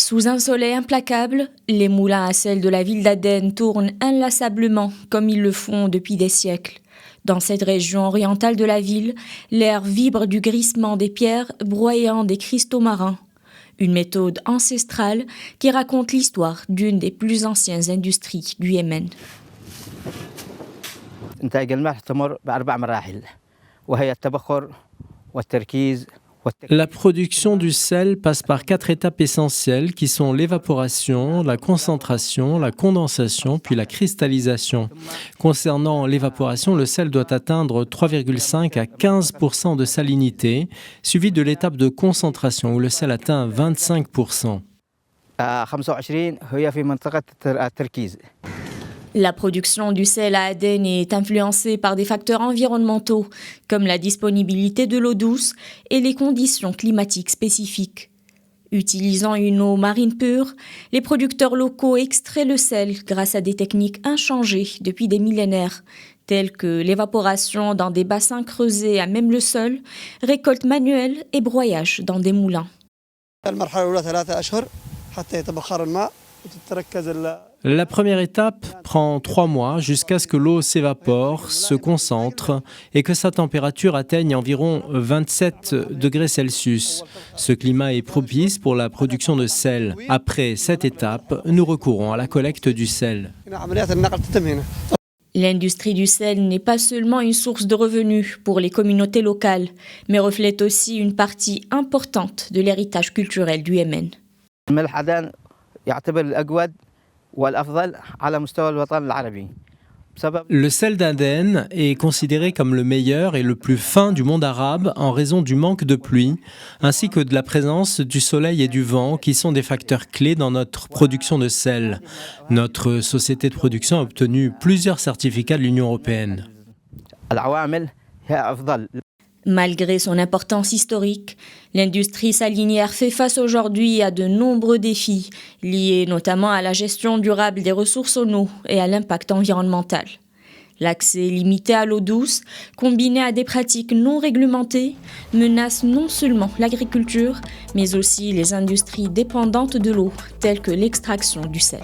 Sous un soleil implacable, les moulins à sel de la ville d'Aden tournent inlassablement comme ils le font depuis des siècles. Dans cette région orientale de la ville, l'air vibre du grissement des pierres broyant des cristaux marins. Une méthode ancestrale qui raconte l'histoire d'une des plus anciennes industries du Yémen. La production du sel passe par 4 étapes essentielles qui sont l'évaporation, la concentration, la condensation, puis la cristallisation. Concernant l'évaporation, le sel doit atteindre 3,5 à 15% de salinité, suivi de l'étape de concentration où le sel atteint 25%. La production du sel à Aden est influencée par des facteurs environnementaux, comme la disponibilité de l'eau douce et les conditions climatiques spécifiques. Utilisant une eau marine pure, les producteurs locaux extraient le sel grâce à des techniques inchangées depuis des millénaires, telles que l'évaporation dans des bassins creusés à même le sol, récolte manuelle et broyage dans des moulins. La première étape prend 3 mois jusqu'à ce que l'eau s'évapore, se concentre et que sa température atteigne environ 27 degrés Celsius. Ce climat est propice pour la production de sel. Après cette étape, nous recourons à la collecte du sel. L'industrie du sel n'est pas seulement une source de revenus pour les communautés locales, mais reflète aussi une partie importante de l'héritage culturel du Yémen. Le sel d'Aden est considéré comme le meilleur et le plus fin du monde arabe en raison du manque de pluie, ainsi que de la présence du soleil et du vent qui sont des facteurs clés dans notre production de sel. Notre société de production a obtenu plusieurs certificats de l'Union européenne. Malgré son importance historique, l'industrie salinière fait face aujourd'hui à de nombreux défis, liés notamment à la gestion durable des ressources en eau et à l'impact environnemental. L'accès limité à l'eau douce, combiné à des pratiques non réglementées, menace non seulement l'agriculture, mais aussi les industries dépendantes de l'eau, telles que l'extraction du sel.